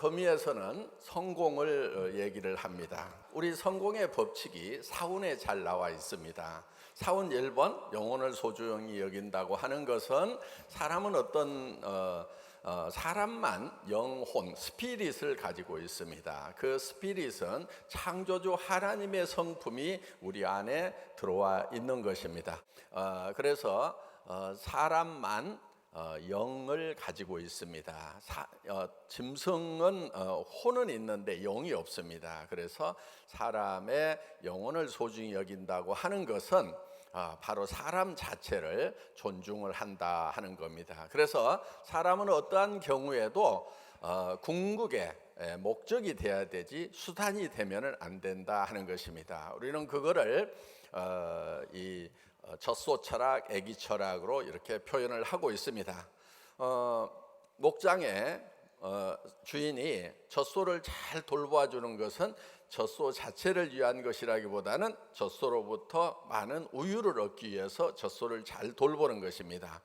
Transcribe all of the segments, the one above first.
애터미에서는 성공을 얘기를 합니다. 우리 성공의 법칙이 사운에 잘 나와 있습니다. 사운 1번 영혼을 소중히 여긴다고 하는 것은 사람은 사람만 영혼, 스피릿을 가지고 있습니다. 그 스피릿은 창조주 하나님의 성품이 우리 안에 들어와 있는 것입니다. 그래서 사람만 영을 가지고 있습니다. 짐승은 혼은 있는데 영이 없습니다. 그래서 사람의 영혼을 소중히 여긴다고 하는 것은 바로 사람 자체를 존중을 한다 하는 겁니다. 그래서 사람은 어떠한 경우에도 궁극의 목적이 돼야 되지 수단이 되면은 안 된다 하는 것입니다. 우리는 그거를 이 젖소 철학, 애기 철학으로 이렇게 표현을 하고 있습니다. 목장의 주인이 젖소를 잘 돌봐주는 것은 젖소 자체를 위한 것이라기보다는 젖소로부터 많은 우유를 얻기 위해서 젖소를 잘 돌보는 것입니다.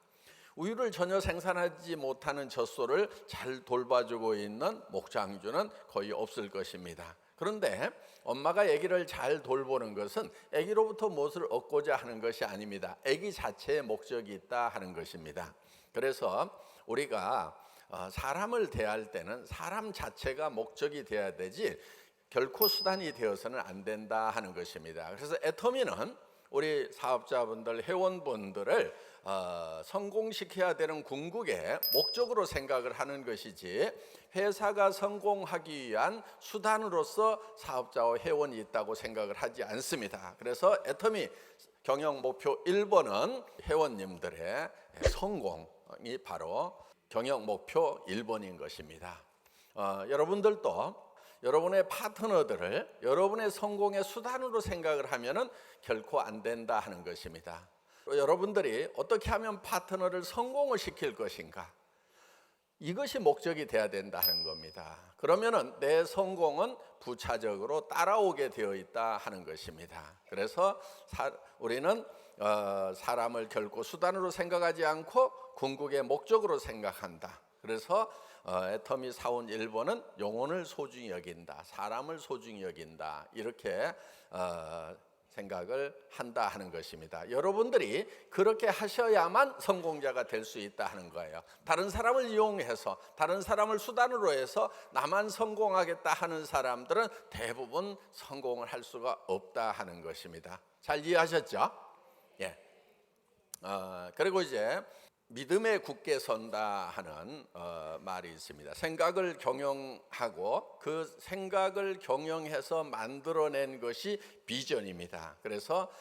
우유를 전혀 생산하지 못하는 젖소를 잘 돌봐주고 있는 목장주는 거의 없을 것입니다. 그런데 엄마가 아기를 잘 돌보는 것은 아기로부터 무엇을 얻고자 하는 것이 아닙니다. 아기 자체의 목적이 있다 하는 것입니다. 그래서 우리가 사람을 대할 때는 사람 자체가 목적이 되어야 되지 결코 수단이 되어서는 안 된다 하는 것입니다. 그래서 애터미는 우리 사업자분들, 회원분들을 성공시켜야 되는 궁극의 목적으로 생각을 하는 것이지 회사가 성공하기 위한 수단으로서 사업자와 회원이 있다고 생각을 하지 않습니다. 그래서 애터미 경영 목표 1번은 회원님들의 성공이 바로 경영 목표 1번인 것입니다. 여러분들도 여러분의 파트너들을 여러분의 성공의 수단으로 생각을 하면은 결코 안 된다 하는 것입니다. 여러분들이 어떻게 하면 파트너를 성공을 시킬 것인가? 이것이 목적이 돼야 된다 하는 겁니다. 그러면은 내 성공은 부차적으로 따라오게 되어 있다 하는 것입니다. 그래서 우리는 사람을 결코 수단으로 생각하지 않고 궁극의 목적으로 생각한다. 그래서 애터미 사운 1번은 영혼을 소중히 여긴다, 사람을 소중히 여긴다, 이렇게 생각을 한다 하는 것입니다. 여러분들이 그렇게 하셔야만 성공자가 될 수 있다 하는 거예요. 다른 사람을 이용해서 다른 사람을 수단으로 해서 나만 성공하겠다 하는 사람들은 대부분 성공을 할 수가 없다 하는 것입니다. 잘 이해하셨죠? 예. 그리고 이제 믿음에 굳게 선다 하는 말이 있습니다. 생각을 경영하고 그 생각을 경영해서 만들어낸 것이 비전입니다. 그래서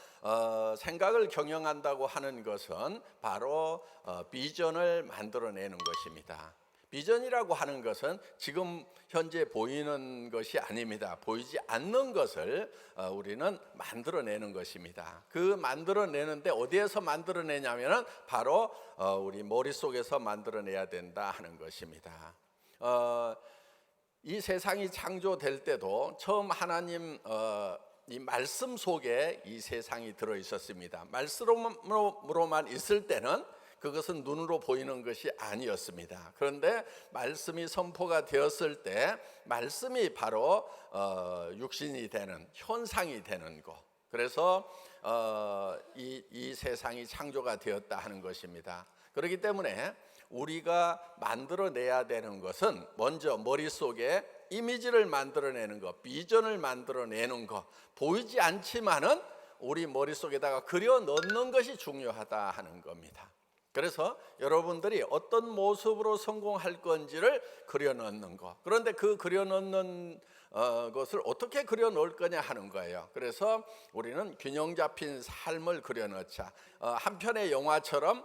생각을 경영한다고 하는 것은 바로 비전을 만들어내는 것입니다. 비전이라고 하는 것은 지금 현재 보이는 것이 아닙니다. 보이지 않는 것을 우리는 만들어내는 것입니다. 그 만들어내는데 어디에서 만들어내냐면은 바로 우리 머릿속에서 만들어내야 된다 하는 것입니다. 이 세상이 창조될 때도 처음 하나님 이 말씀 속에 이 세상이 들어 있었습니다. 말씀으로만 있을 때는 그것은 눈으로 보이는 것이 아니었습니다. 그런데 말씀이 선포가 되었을 때 말씀이 바로 육신이 되는, 현상이 되는 것. 그래서 이 세상이 창조가 되었다 하는 것입니다. 그렇기 때문에 우리가 만들어내야 되는 것은 먼저 머릿속에 이미지를 만들어내는 것, 비전을 만들어내는 것, 보이지 않지만은 우리 머릿속에다가 그려 넣는 것이 중요하다 하는 겁니다. 그래서 여러분들이 어떤 모습으로 성공할 건지를 그려넣는 것. 그런데 그 그려넣는 것을 어떻게 그려놓을 거냐 하는 거예요. 그래서 우리는 균형 잡힌 삶을 그려넣자. 한 편의 영화처럼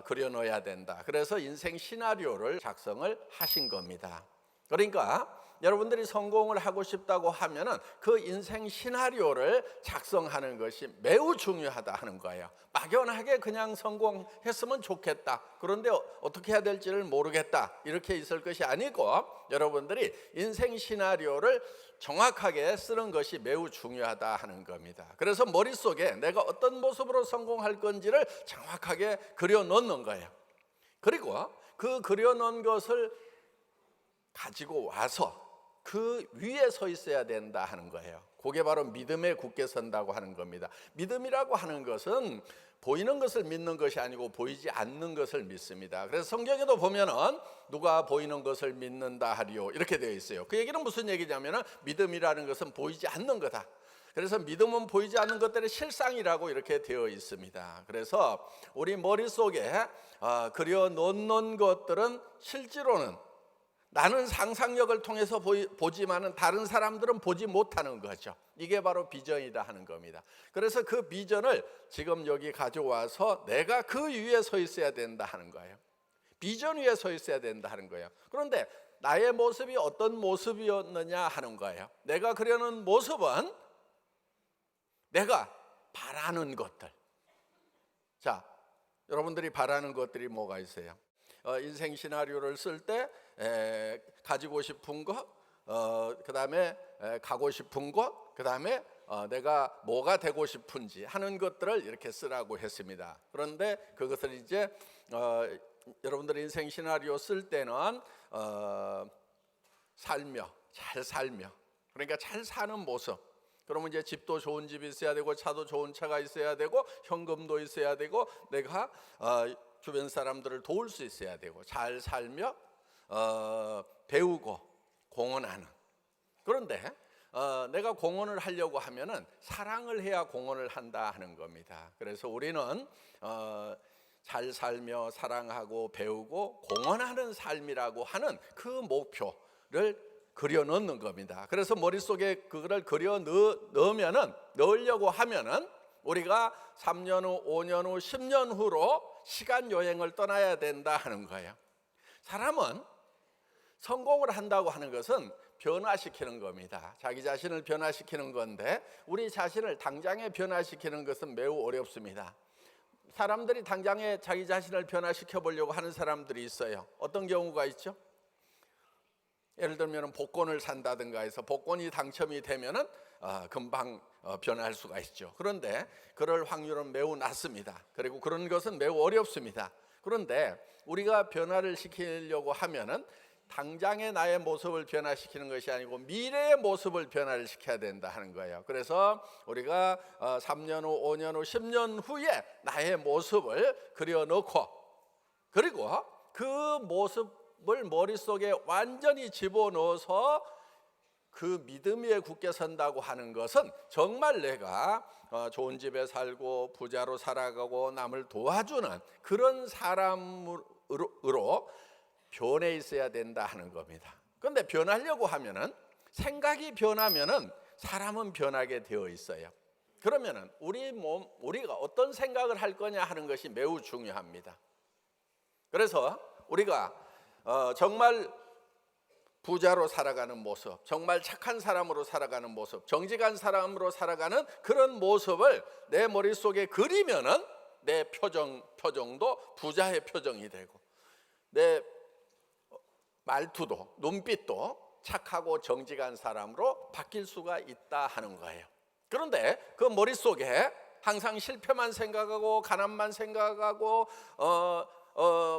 그려놓아야 된다. 그래서 인생 시나리오를 작성을 하신 겁니다. 그러니까 여러분들이 성공을 하고 싶다고 하면은 그 인생 시나리오를 작성하는 것이 매우 중요하다 하는 거예요. 막연하게 그냥 성공했으면 좋겠다, 그런데 어떻게 해야 될지를 모르겠다, 이렇게 있을 것이 아니고 여러분들이 인생 시나리오를 정확하게 쓰는 것이 매우 중요하다 하는 겁니다. 그래서 머릿속에 내가 어떤 모습으로 성공할 건지를 정확하게 그려 놓는 거예요. 그리고 그 그려 놓은 것을 가지고 와서 그 위에 서 있어야 된다 하는 거예요. 그게 바로 믿음에 굳게 선다고 하는 겁니다. 믿음이라고 하는 것은 보이는 것을 믿는 것이 아니고 보이지 않는 것을 믿습니다. 그래서 성경에도 보면은 누가 보이는 것을 믿는다 하리요 이렇게 되어 있어요. 그 얘기는 무슨 얘기냐면은 믿음이라는 것은 보이지 않는 거다. 그래서 믿음은 보이지 않는 것들의 실상이라고 이렇게 되어 있습니다. 그래서 우리 머릿속에 그려 놓는 것들은 실제로는 나는 상상력을 통해서 보지만은 다른 사람들은 보지 못하는 거죠. 이게 바로 비전이다 하는 겁니다. 그래서 그 비전을 지금 여기 가져와서 내가 그 위에 서 있어야 된다 하는 거예요. 비전 위에 서 있어야 된다 하는 거예요. 그런데 나의 모습이 어떤 모습이었느냐 하는 거예요. 내가 그려놓은 모습은 내가 바라는 것들. 자, 여러분들이 바라는 것들이 뭐가 있어요? 인생 시나리오를 쓸 때 가지고 싶은 것, 그 다음에 가고 싶은 것, 그 다음에 내가 뭐가 되고 싶은지 하는 것들을 이렇게 쓰라고 했습니다. 그런데 그것을 이제 여러분들 인생 시나리오 쓸 때는 잘 살며, 그러니까 잘 사는 모습. 그러면 이제 집도 좋은 집이 있어야 되고 차도 좋은 차가 있어야 되고 현금도 있어야 되고 내가 주변 사람들을 도울 수 있어야 되고 잘 살며 배우고 공헌하는. 그런데 내가 공헌을 하려고 하면은 사랑을 해야 공헌을 한다 하는 겁니다. 그래서 우리는 잘 살며 사랑하고 배우고 공헌하는 삶이라고 하는 그 목표를 그려 넣는 겁니다. 그래서 머릿속에 그거를 그려 넣으려고 하면은 우리가 3년 후, 5년 후, 10년 후로 시간 여행을 떠나야 된다 하는 거예요. 사람은 성공을 한다고 하는 것은 변화시키는 겁니다. 자기 자신을 변화시키는 건데 우리 자신을 당장에 변화시키는 것은 매우 어렵습니다. 사람들이 당장에 자기 자신을 변화시켜 보려고 하는 사람들이 있어요. 어떤 경우가 있죠? 예를 들면 복권을 산다든가 해서 복권이 당첨이 되면은 금방 변할 수가 있죠. 그런데 그럴 확률은 매우 낮습니다. 그리고 그런 것은 매우 어렵습니다. 그런데 우리가 변화를 시키려고 하면은 당장의 나의 모습을 변화시키는 것이 아니고 미래의 모습을 변화를 시켜야 된다 하는 거예요. 그래서 우리가 3년 후, 5년 후, 10년 후에 나의 모습을 그려놓고 그리고 그 모습을 머릿속에 완전히 집어넣어서 그 믿음 위에 굳게 선다고 하는 것은 정말 내가 좋은 집에 살고 부자로 살아가고 남을 도와주는 그런 사람으로 변해 있어야 된다 하는 겁니다. 그런데 변하려고 하면은 생각이 변하면은 사람은 변하게 되어 있어요. 그러면은 우리가 어떤 생각을 할 거냐 하는 것이 매우 중요합니다. 그래서 우리가 정말 부자로 살아가는 모습, 정말 착한 사람으로 살아가는 모습, 정직한 사람으로 살아가는 그런 모습을 내 머릿속에 그리면은 내 표정도 부자의 표정이 되고 내 말투도 눈빛도 착하고 정직한 사람으로 바뀔 수가 있다 하는 거예요. 그런데 그 머릿속에 항상 실패만 생각하고 가난만 생각하고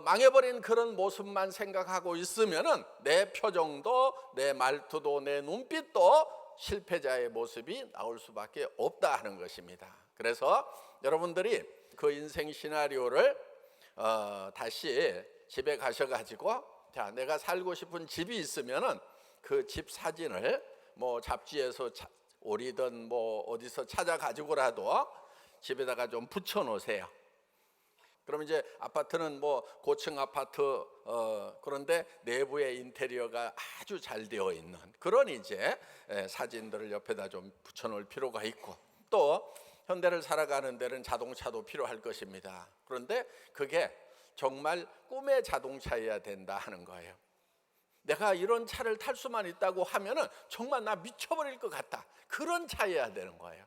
망해버린 그런 모습만 생각하고 있으면은 내 표정도 내 말투도 내 눈빛도 실패자의 모습이 나올 수밖에 없다 하는 것입니다. 그래서 여러분들이 그 인생 시나리오를 다시 집에 가셔가지고 자, 내가 살고 싶은 집이 있으면은 그 집 사진을 뭐 잡지에서 오리든 뭐 어디서 찾아 가지고라도 집에다가 좀 붙여 놓으세요. 그러면 이제 아파트는 뭐 고층 아파트 그런데 내부의 인테리어가 아주 잘 되어 있는 그런 이제 사진들을 옆에다 좀 붙여 놓을 필요가 있고 또 현대를 살아가는 데는 자동차도 필요할 것입니다. 그런데 그게 정말 꿈의 자동차여야 된다 하는 거예요. 내가 이런 차를 탈 수만 있다고 하면은 정말 나 미쳐버릴 것 같다. 그런 차여야 되는 거예요.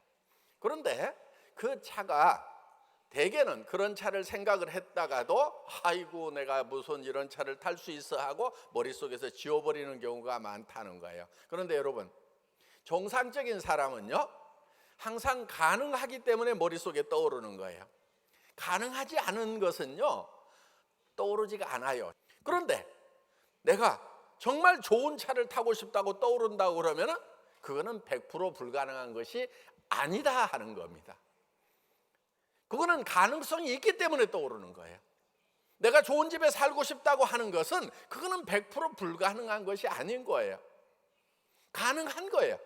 그런데 그 차가 대개는 그런 차를 생각을 했다가도 아이고 내가 무슨 이런 차를 탈 수 있어 하고 머릿속에서 지워버리는 경우가 많다는 거예요. 그런데 여러분 정상적인 사람은요 항상 가능하기 때문에 머릿속에 떠오르는 거예요. 가능하지 않은 것은요 떠오르지가 않아요. 그런데 내가 정말 좋은 차를 타고 싶다고 떠오른다고 그러면은 그거는 100% 불가능한 것이 아니다 하는 겁니다. 그거는 가능성이 있기 때문에 떠오르는 거예요. 내가 좋은 집에 살고 싶다고 하는 것은 그거는 100% 불가능한 것이 아닌 거예요. 가능한 거예요.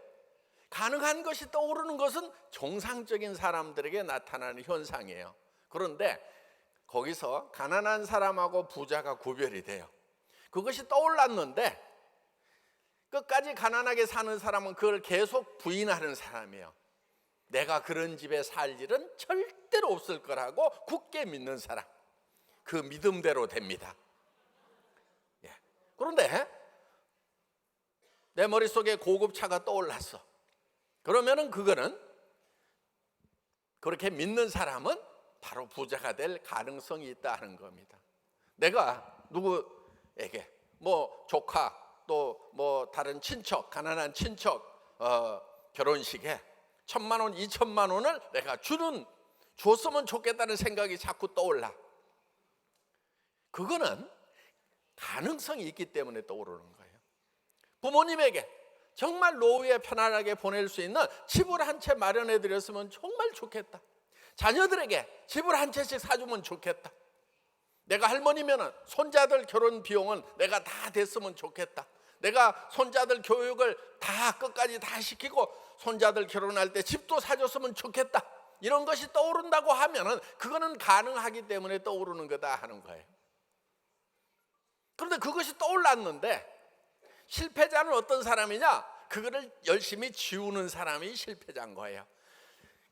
가능한 것이 떠오르는 것은 정상적인 사람들에게 나타나는 현상이에요. 그런데 거기서 가난한 사람하고 부자가 구별이 돼요. 그것이 떠올랐는데 끝까지 가난하게 사는 사람은 그걸 계속 부인하는 사람이에요. 내가 그런 집에 살 일은 절대로 없을 거라고 굳게 믿는 사람, 그 믿음대로 됩니다. 그런데 내 머릿속에 고급차가 떠올랐어. 그러면은 그거는, 그렇게 믿는 사람은 바로 부자가 될 가능성이 있다 하는 겁니다. 내가 누구에게 뭐 조카 또 뭐 다른 친척, 가난한 친척 결혼식에 1,000만 원, 2,000만 원을 내가 줬으면 좋겠다는 생각이 자꾸 떠올라. 그거는 가능성이 있기 때문에 떠오르는 거예요. 부모님에게 정말 노후에 편안하게 보낼 수 있는 집을 한 채 마련해 드렸으면 정말 좋겠다. 자녀들에게 집을 한 채씩 사주면 좋겠다. 내가 할머니면은 손자들 결혼 비용은 내가 다 됐으면 좋겠다. 내가 손자들 교육을 다 끝까지 다 시키고 손자들 결혼할 때 집도 사줬으면 좋겠다. 이런 것이 떠오른다고 하면은 그거는 가능하기 때문에 떠오르는 거다 하는 거예요. 그런데 그것이 떠올랐는데 실패자는 어떤 사람이냐? 그거를 열심히 지우는 사람이 실패자인 거예요.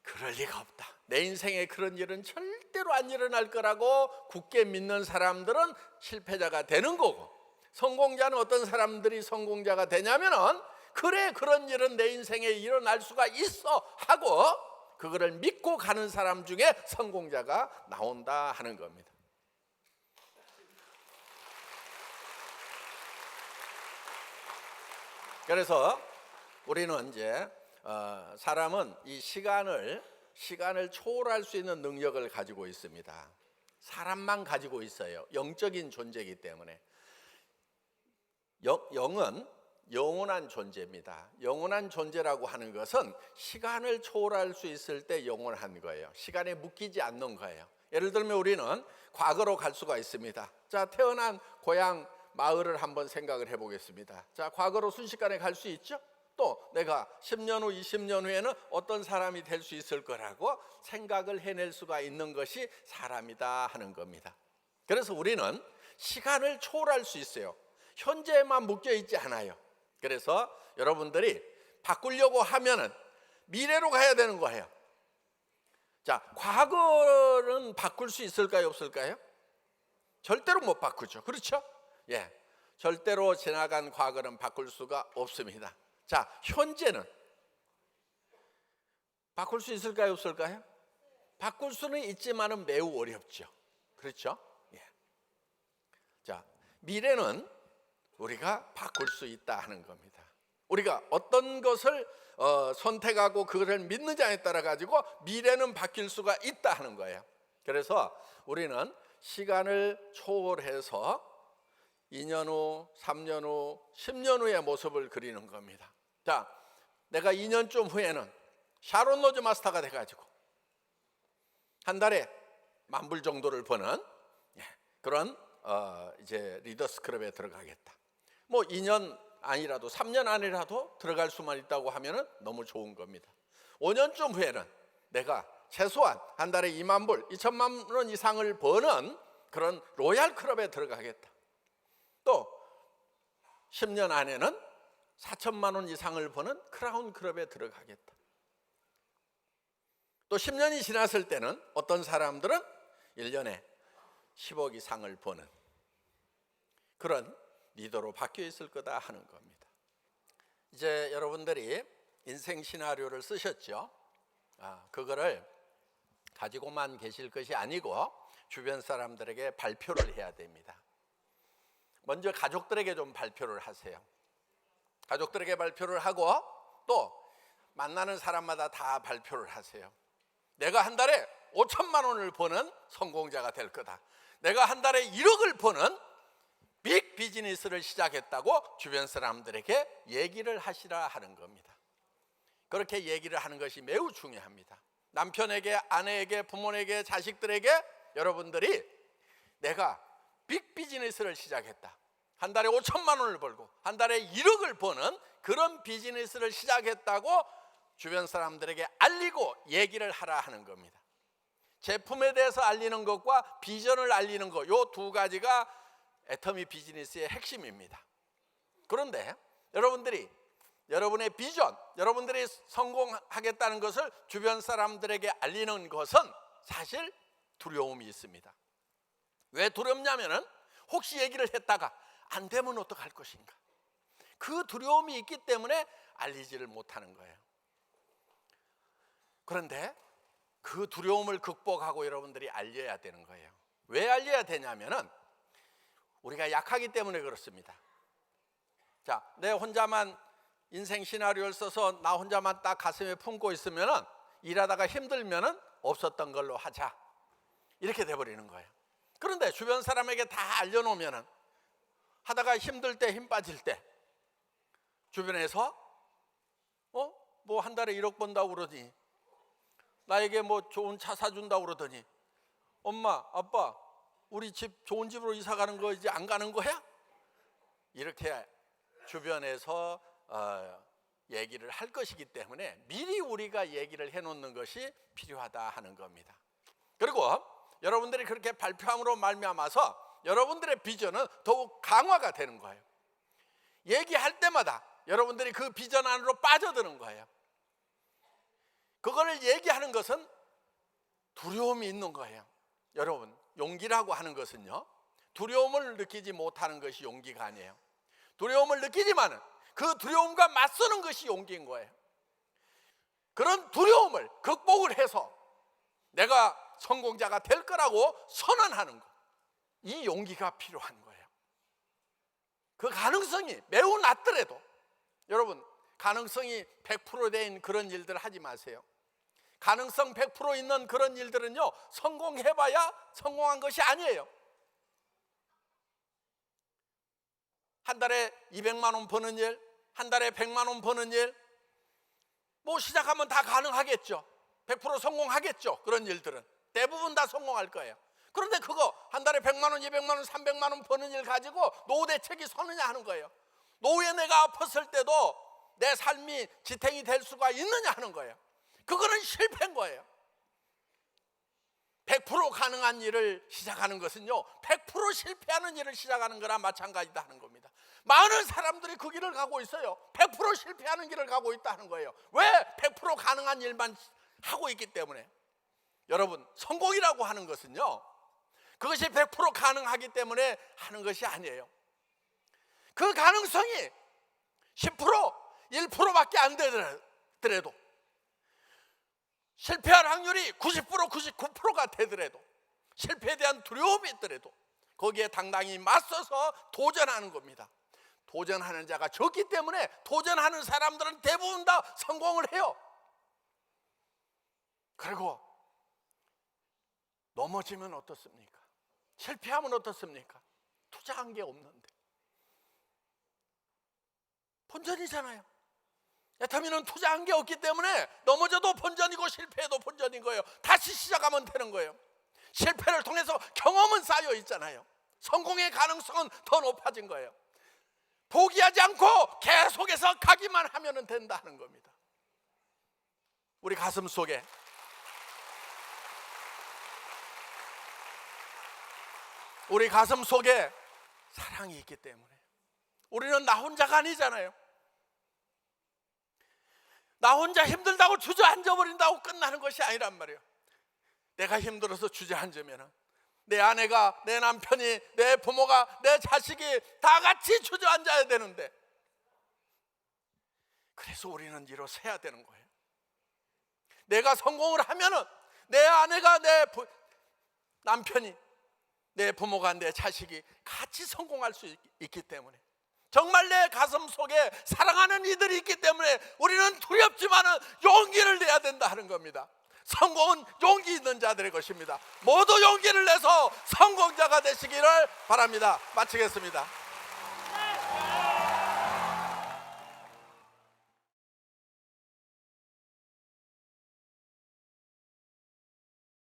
그럴 리가 없다. 내 인생에 그런 일은 절대로 안 일어날 거라고 굳게 믿는 사람들은 실패자가 되는 거고, 성공자는 어떤 사람들이 성공자가 되냐면은 그래, 그런 일은 내 인생에 일어날 수가 있어 하고 그거를 믿고 가는 사람 중에 성공자가 나온다 하는 겁니다. 그래서 우리는 이제 사람은 이 시간을 초월할 수 있는 능력을 가지고 있습니다. 사람만 가지고 있어요. 영적인 존재이기 때문에. 영은 영원한 존재입니다. 영원한 존재라고 하는 것은 시간을 초월할 수 있을 때 영원한 거예요. 시간에 묶이지 않는 거예요. 예를 들면 우리는 과거로 갈 수가 있습니다. 자, 태어난 고향 마을을 한번 생각을 해보겠습니다. 자, 과거로 순식간에 갈 수 있죠? 또 내가 10년 후, 20년 후에는 어떤 사람이 될 수 있을 거라고 생각을 해낼 수가 있는 것이 사람이다 하는 겁니다. 그래서 우리는 시간을 초월할 수 있어요. 현재에만 묶여 있지 않아요. 그래서 여러분들이 바꾸려고 하면은 미래로 가야 되는 거예요. 자, 과거는 바꿀 수 있을까요, 없을까요? 절대로 못 바꾸죠. 그렇죠? 예, 절대로 지나간 과거는 바꿀 수가 없습니다. 자, 현재는 바꿀 수 있을까요, 없을까요? 바꿀 수는 있지만은 매우 어렵죠. 그렇죠? 예. 자, 미래는 우리가 바꿀 수 있다 하는 겁니다. 우리가 어떤 것을 선택하고 그것을 믿느냐에 따라 가지고 미래는 바뀔 수가 있다 하는 거예요. 그래서 우리는 시간을 초월해서 2년 후, 3년 후, 10년 후의 모습을 그리는 겁니다. 자, 내가 2년쯤 후에는 샤론 로즈 마스터가 돼가지고 한 달에 10,000불 정도를 버는 그런 이제 리더스 클럽에 들어가겠다. 뭐 2년 아니라도 3년 안이라도 들어갈 수만 있다고 하면은 너무 좋은 겁니다. 5년쯤 후에는 내가 최소한 한 달에 20,000불, 2,000만 원 이상을 버는 그런 로얄 클럽에 들어가겠다. 또 10년 안에는 4,000만 원 이상을 버는 크라운 클럽에 들어가겠다. 또 10년이 지났을 때는 어떤 사람들은 1년에 10억 이상을 버는 그런 리더로 바뀌어 있을 거다 하는 겁니다. 이제 여러분들이 인생 시나리오를 쓰셨죠? 그거를 가지고만 계실 것이 아니고 주변 사람들에게 발표를 해야 됩니다. 먼저 가족들에게 좀 발표를 하세요. 가족들에게 발표를 하고 또 만나는 사람마다 다 발표를 하세요. 내가 한 달에 5,000만 원을 버는 성공자가 될 거다. 내가 한 달에 1억을 버는 빅 비즈니스를 시작했다고 주변 사람들에게 얘기를 하시라 하는 겁니다. 그렇게 얘기를 하는 것이 매우 중요합니다. 남편에게, 아내에게, 부모에게, 자식들에게 여러분들이 내가 빅 비즈니스를 시작했다, 한 달에 5천만 원을 벌고 한 달에 1억을 버는 그런 비즈니스를 시작했다고 주변 사람들에게 알리고 얘기를 하라 하는 겁니다. 제품에 대해서 알리는 것과 비전을 알리는 것, 이 두 가지가 애터미 비즈니스의 핵심입니다. 그런데 여러분들이 여러분의 비전, 여러분들이 성공하겠다는 것을 주변 사람들에게 알리는 것은 사실 두려움이 있습니다. 왜 두렵냐면은 혹시 얘기를 했다가 안 되면 어떡할 것인가, 그 두려움이 있기 때문에 알리지를 못하는 거예요. 그런데 그 두려움을 극복하고 여러분들이 알려야 되는 거예요. 왜 알려야 되냐면은 우리가 약하기 때문에 그렇습니다. 자, 내 혼자만 인생 시나리오를 써서 나 혼자만 딱 가슴에 품고 있으면은 일하다가 힘들면은 없었던 걸로 하자, 이렇게 돼버리는 거예요. 그런데 주변 사람에게 다 알려놓으면은 하다가 힘들 때, 힘 빠질 때 주변에서 뭐 한 달에 1억 번다고 그러더니, 나에게 뭐 좋은 차 사준다고 그러더니, 엄마, 아빠, 우리 집 좋은 집으로 이사 가는 거 이제 안 가는 거야? 이렇게 주변에서 얘기를 할 것이기 때문에 미리 우리가 얘기를 해놓는 것이 필요하다 하는 겁니다. 그리고 여러분들이 그렇게 발표함으로 말미암아서 여러분들의 비전은 더욱 강화가 되는 거예요. 얘기할 때마다 여러분들이 그 비전 안으로 빠져드는 거예요. 그거를 얘기하는 것은 두려움이 있는 거예요. 여러분, 용기라고 하는 것은요, 두려움을 느끼지 못하는 것이 용기가 아니에요. 두려움을 느끼지만은 그 두려움과 맞서는 것이 용기인 거예요. 그런 두려움을 극복을 해서 내가 성공자가 될 거라고 선언하는 것, 이 용기가 필요한 거예요. 그 가능성이 매우 낮더라도, 여러분, 가능성이 100% 된 그런 일들 하지 마세요. 가능성 100% 있는 그런 일들은요, 성공해봐야 성공한 것이 아니에요. 한 달에 200만 원 버는 일, 한 달에 100만 원 버는 일, 뭐 시작하면 다 가능하겠죠. 100% 성공하겠죠. 그런 일들은 대부분 다 성공할 거예요. 그런데 그거 한 달에 100만 원, 200만 원, 300만 원 버는 일 가지고 노후 대책이 서느냐 하는 거예요. 노후에 내가 아팠을 때도 내 삶이 지탱이 될 수가 있느냐 하는 거예요. 그거는 실패인 거예요. 100% 가능한 일을 시작하는 것은요, 100% 실패하는 일을 시작하는 거나 마찬가지다 하는 겁니다. 많은 사람들이 그 길을 가고 있어요. 100% 실패하는 길을 가고 있다는 거예요. 왜? 100% 가능한 일만 하고 있기 때문에. 여러분, 성공이라고 하는 것은요, 그것이 100% 가능하기 때문에 하는 것이 아니에요. 그 가능성이 10%, 1%밖에 안 되더라도, 실패할 확률이 90%, 99%가 되더라도, 실패에 대한 두려움이 있더라도 거기에 당당히 맞서서 도전하는 겁니다. 도전하는 자가 적기 때문에 도전하는 사람들은 대부분 다 성공을 해요. 그리고 넘어지면 어떻습니까? 실패하면 어떻습니까? 투자한 게 없는데 본전이잖아요. 애터미는 투자한 게 없기 때문에 넘어져도 본전이고 실패해도 본전인 거예요. 다시 시작하면 되는 거예요. 실패를 통해서 경험은 쌓여 있잖아요. 성공의 가능성은 더 높아진 거예요. 포기하지 않고 계속해서 가기만 하면 된다는 겁니다. 우리 가슴 속에 사랑이 있기 때문에 우리는 나 혼자가 아니잖아요. 나 혼자 힘들다고 주저앉아 버린다고 끝나는 것이 아니란 말이에요. 내가 힘들어서 주저앉으면 내 아내가, 내 남편이, 내 부모가, 내 자식이 다 같이 주저앉아야 되는데, 그래서 우리는 일어서야 되는 거예요. 내가 성공을 하면은 내 아내가, 내 남편이, 내 부모가, 내 자식이 같이 성공할 수 있기 때문에, 정말 내 가슴 속에 사랑하는 이들이 있기 때문에 우리는 두렵지만은 용기를 내야 된다 하는 겁니다. 성공은 용기 있는 자들의 것입니다. 모두 용기를 내서 성공자가 되시기를 바랍니다. 마치겠습니다.